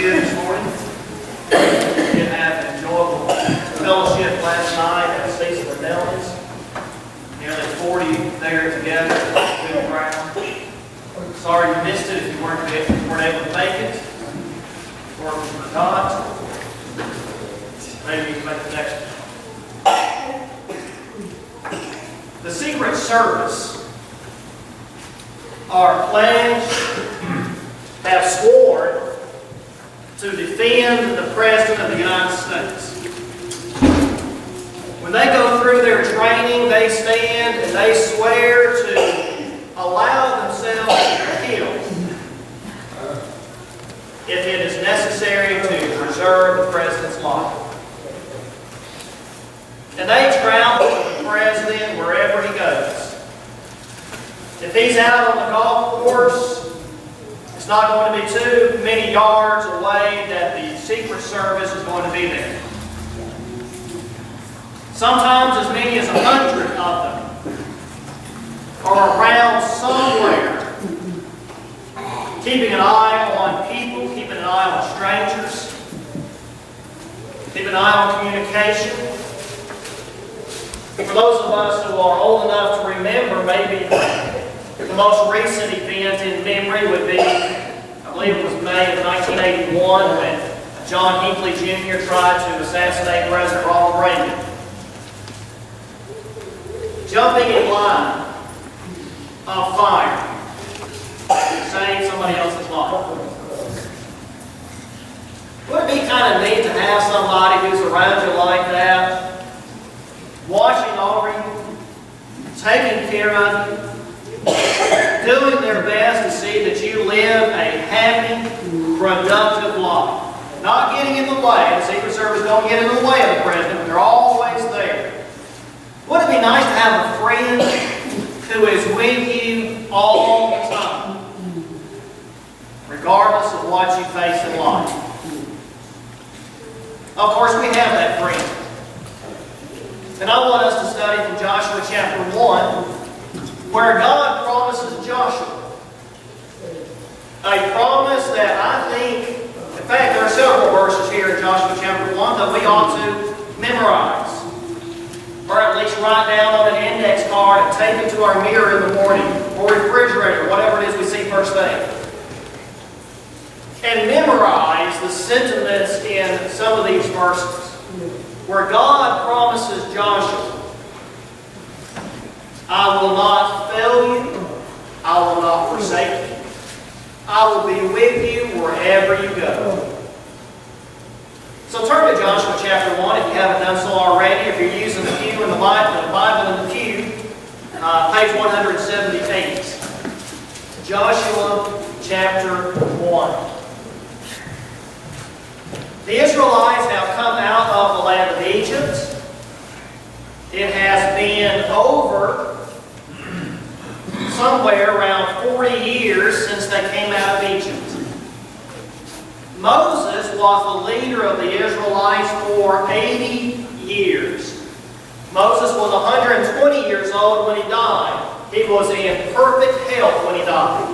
here this morning. We did have an enjoyable fellowship last night at Cecil and Nellie's. Nearly 40 there together. Good crowd. Sorry you missed it if you weren't able to make it. Or if you forgot. Maybe you can make the next one. The Secret Service are pledged, have sworn to defend the President of the United States. When they go through their training, they stand and they swear to allow themselves to be killed if it is necessary to preserve the President's life. And they travel with the President wherever he goes. If he's out on the golf course, it's not going to be too many yards away that the Secret Service is going to be there. Sometimes as many as 100 of them are around somewhere, keeping an eye on people, keeping an eye on strangers, keeping an eye on communication. For those of us who are old enough to remember, maybe the most recent event in memory would be, I believe it was May of 1981 when John Hinckley Jr. tried to assassinate President Ronald Reagan. Jumping in line of fire, saving somebody else's life. Would it be kind of neat to have somebody who's around you like that, watching over you, taking care of you, doing their best to see that you live a happy, productive life. Not getting in the way. The Secret Service don't get in the way of the President, but they're always there. Wouldn't it be nice to have a friend who is with you all the time, regardless of what you face in life? Of course, we have that friend. And I want us to study from Joshua chapter 1, where God promises Joshua a promise that I think, in fact, there are several verses here in Joshua chapter 1 that we ought to memorize, or at least write down on an index card and take it to our mirror in the morning, or refrigerator, whatever it is we see first thing. And memorize the sentiments in some of these verses, where God promises Joshua, I will not fail you. I will not forsake you. I will be with you wherever you go. So turn to Joshua chapter 1 if you haven't done so already. If you're using the pew in the Bible in the pew, page 178. Joshua chapter 1. The Israelites have come out of the land of Egypt. It has been over somewhere around 40 years since they came out of Egypt. Moses was the leader of the Israelites for 80 years. Moses was 120 years old when he died. He was in perfect health when he died.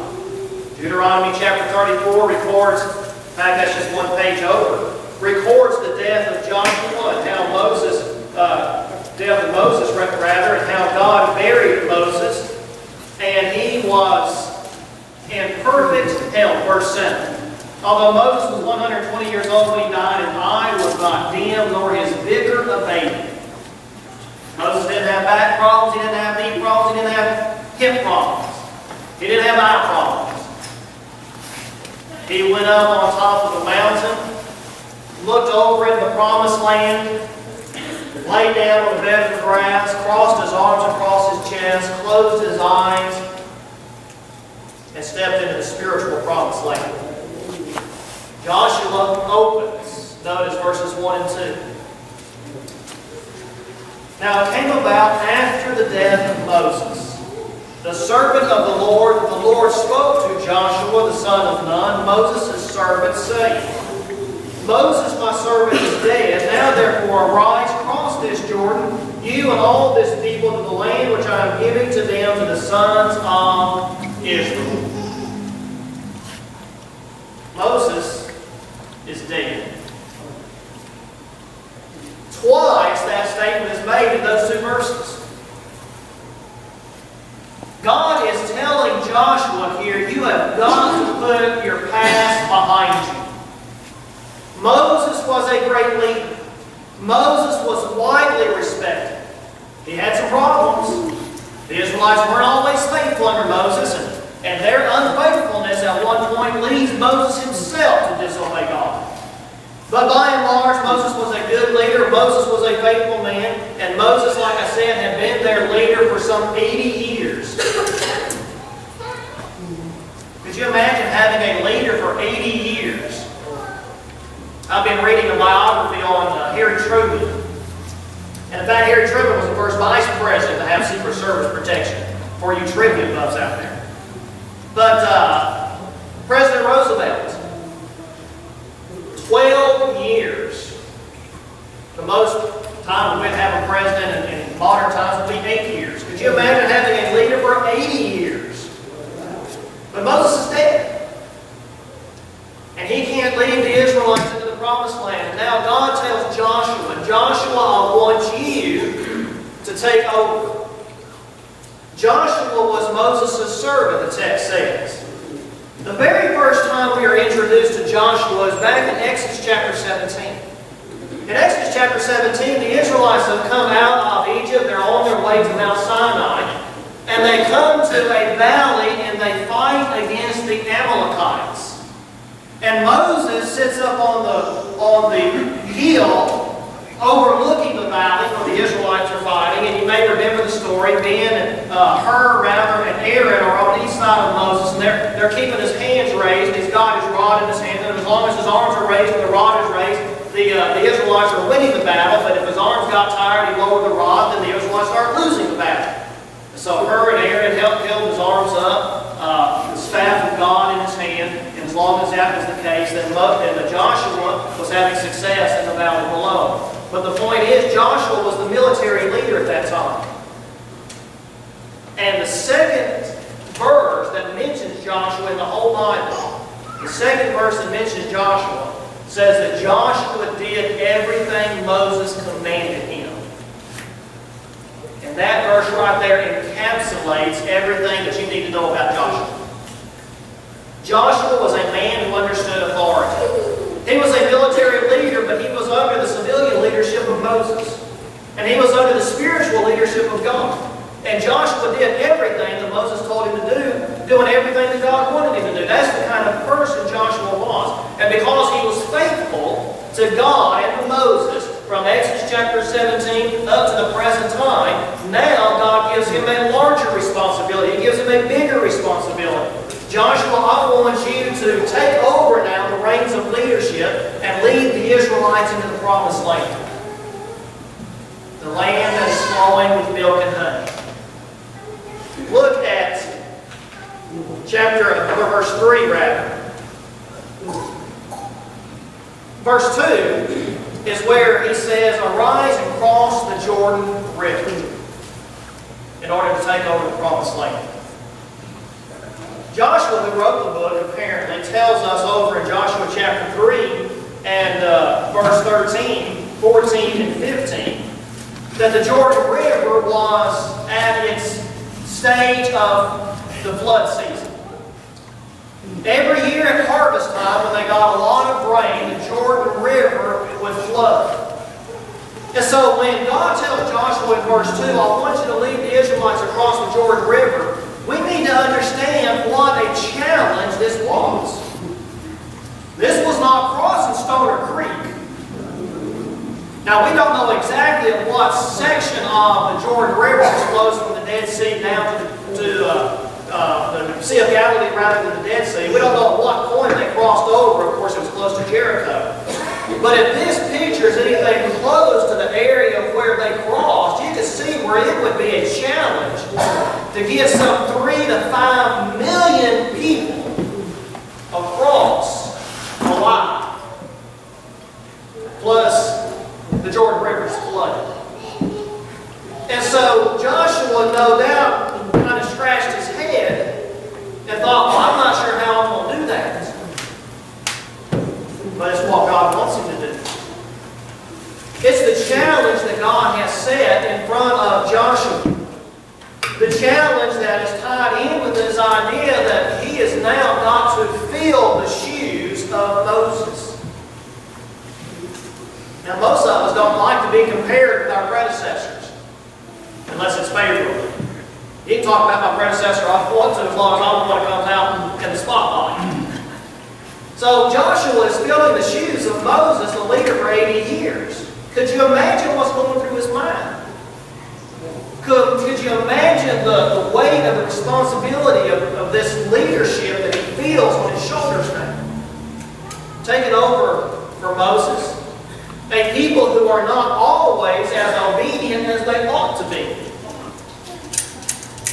Deuteronomy chapter 34 records, in fact that's just one page over, records the death of Joshua and how and how God buried Moses, and he was in perfect health. Verse 7. Although Moses was 120 years old when he died, his eye was not dim, nor his vigor abated. Moses didn't have back problems, he didn't have knee problems, he didn't have hip problems, he didn't have eye problems. He went up on top of the mountain, looked over at the promised land, laid down on the bed of the grass, crossed his arms across his chest, closed his eyes, and stepped into the spiritual promised land. Joshua opens, notice verses 1 and 2. Now it came about after the death of Moses, the servant of the Lord spoke to Joshua the son of Nun, Moses' servant, saying, Moses, my servant, is dead. Now therefore arise, cross this Jordan, you and all this people, to the land which I am giving to them, to the sons of Israel. Moses is dead. Twice that statement is made in those two verses. God is telling Joshua here, you have got to put your past behind you. Moses was a great leader. Moses was widely respected. He had some problems. The Israelites weren't always faithful under Moses, and their unfaithfulness at one point leads Moses himself to disobey God. But by and large, Moses was a good leader. Moses was a faithful man. And Moses, like I said, had been their leader for some 80 years. Could you imagine having a leader for 80 years? I've been reading a biography on Harry Truman. And in fact, Harry Truman was the first vice president to have Secret Service protection, for you trivia buffs out there. But President Roosevelt, 12 years. The most time we'd have a president in modern times would be 8 years. Could you imagine having a leader for 80 years? But Moses is dead. And he can't lead the Israelites into the promised land. And now God tells Joshua, Joshua, I want you to take over. Joshua was Moses' servant, the text says. The very first time we are introduced to Joshua is back in Exodus chapter 17. In Exodus chapter 17, the Israelites have come out of Egypt. They're on their way to Mount Sinai. And they come to a valley and they fight against the Amalekites. And Moses sits up on the hill overlooking the valley where the Israelites are fighting. And you may remember the story. Ben and Aaron are on each side of Moses, and they're keeping his hands raised. He's got his rod in his hand, and as long as his arms are raised and the rod is raised, the Israelites are winning the battle. But if his arms got tired, he lowered the rod, then the Israelites start losing the battle. And so Hur and Aaron held his arms up, the staff of God in his hand, and as long as that was the case, then Joshua was having success in the valley below. But the point is, Joshua was the military leader at that time. And the second verse that mentions Joshua in the whole Bible, the second verse that mentions Joshua, says that Joshua did everything Moses commanded him. And that verse right there encapsulates everything that you need to know about Joshua. Joshua was a man who understood authority. He was a military leader, but he was under the civilian leadership of Moses. And he was under the spiritual leadership of God. And Joshua did everything that Moses told him to do, doing everything that God wanted him to do. That's the kind of person Joshua was. And because he was faithful to God and to Moses, from Exodus chapter 17 up to the present time, now God gives him a larger responsibility. He gives him a bigger responsibility. Joshua, I want you to take over now the reins of leadership and lead the Israelites into the promised land. The land that is flowing with milk and honey. Look at verse 3 rather. Verse 2 is where he says, arise and cross the Jordan River in order to take over the promised land. Joshua, who wrote the book, apparently tells us over in Joshua chapter 3 and verse 13, 14, and 15 that the Jordan River was at its stage of the flood season. Every year at harvest time, when they got a lot of rain, the Jordan River would flood. And so when God tells Joshua in verse 2, I want you to lead the Israelites across the Jordan River, we need to understand what a challenge this was. This was not crossing Stoner Creek. Now, we don't know exactly at what section of the Jordan River flows from the Dead Sea down to the Sea of Galilee rather than the Dead Sea. We don't know at what point they crossed over. Of course, it was close to Jericho. But if this picture is anything close to the area of where they crossed, you can see where it would be a challenge to get some 3 to 5 million people across alive. Plus, the Jordan River is flooded. And so Joshua, no doubt, kind of scratched his head and thought, well, I'm not sure how I'm going to do that. But it's what challenge that God has set in front of Joshua. The challenge that is tied in with this idea that he is now got to fill the shoes of Moses. Now, most of us don't like to be compared with our predecessors, unless it's favorable. You can talk about my predecessor I want to, as long as I don't want to come out in the spotlight. So Joshua is filling the shoes of Moses, the leader, for 80 years. Could you imagine what's going through his mind? Could you imagine the weight of the responsibility of this leadership that he feels on his shoulders now? Taking over for Moses, a people who are not always as obedient as they ought to be.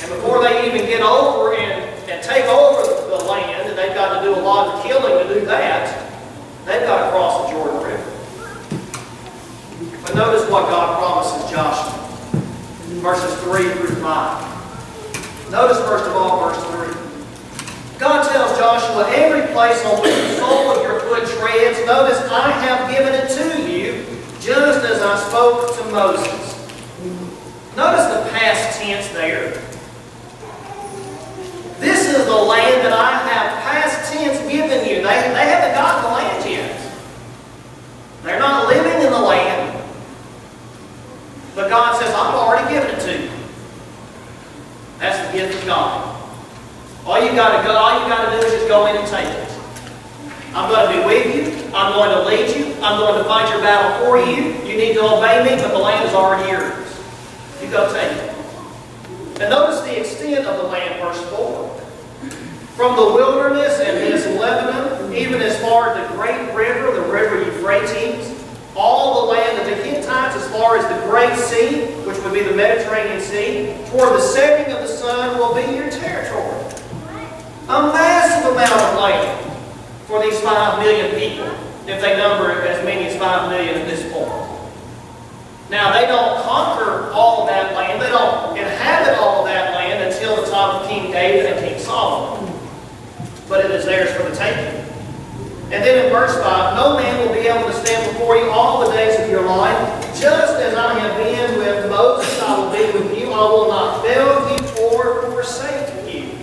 And before they even get over and take over the land, and they've got to do a lot of killing to do that, they've got to cross the Jordan River. But notice what God promises Joshua. Verses 3 through 5. Notice first of all verse 3. God tells Joshua, every place on which the sole of your foot treads, notice I have given it to you, just as I spoke to Moses. Notice the past tense there. This is the land that I have past tense given you. They haven't gotten the land yet. They're not living in the land. But God says, I've already given it to you. That's the gift of God. All you got to do is just go in and take it. I'm going to be with you. I'm going to lead you. I'm going to fight your battle for you. You need to obey me, but the land is already yours. You go take it. And notice the extent of the land, verse 4. From the wilderness and this Lebanon, even as far as the great river, the river Euphrates, all the land of the Hittites as far as the Great Sea, which would be the Mediterranean Sea, toward the setting of the sun will be your territory. A massive amount of land for these 5 million people, if they number as many as 5 million at this point. Now, they don't conquer all of that land. They don't inhabit all of that land until the time of King David and King Solomon. But it is theirs for the taking. And then in verse 5, no man will be able to stand before you all the days of your life. Just as I have been with Moses, I will be with you. I will not fail you or forsake you.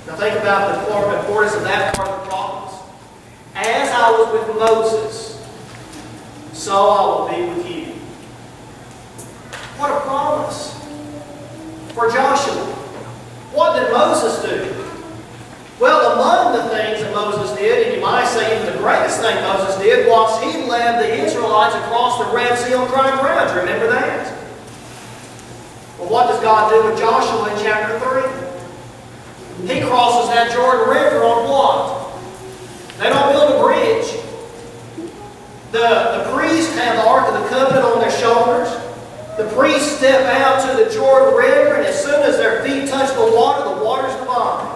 Now think about the importance of that part of the promise. As I was with Moses, so I will be with you. What a promise for Joshua. What did Moses do? Well, among the things that Moses did, and you might say even the greatest thing Moses did, was he led the Israelites across the Red Sea on dry ground. Do you remember that? Well, what does God do with Joshua in chapter 3? He crosses that Jordan River on what? They don't build a bridge. The priests have the Ark of the Covenant on their shoulders. The priests step out to the Jordan River, and as soon as their feet touch the water's divine.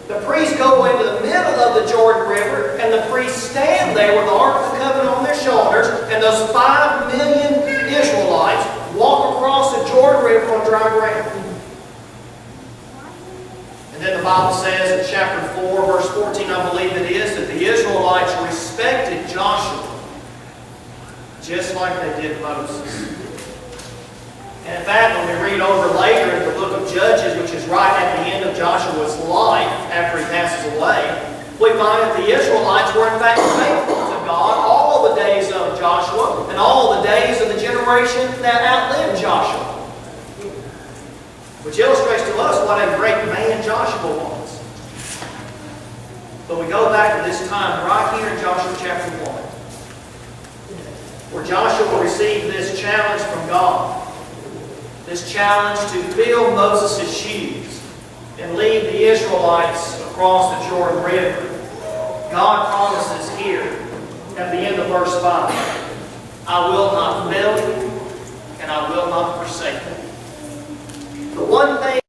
The priests go into the middle of the Jordan River, and the priests stand there with the Ark of the Covenant on their shoulders, and those 5 million Israelites walk across the Jordan River on dry ground. And then the Bible says in chapter 4, verse 14, I believe it is, that the Israelites respected Joshua just like they did Moses. And in fact, when we read over later in the book of Judges, which is right at the end of Joshua's life, after he passes away, we find that the Israelites were in fact faithful to God all the days of Joshua and all the days of the generation that outlived Joshua. Which illustrates to us what a great man Joshua was. But we go back to this time right here in Joshua chapter 1, where Joshua received this challenge from God. This challenge to fill Moses' shoes and lead the Israelites across the Jordan River. God promises here at the end of verse 5, I will not fail you and I will not forsake you. The one thing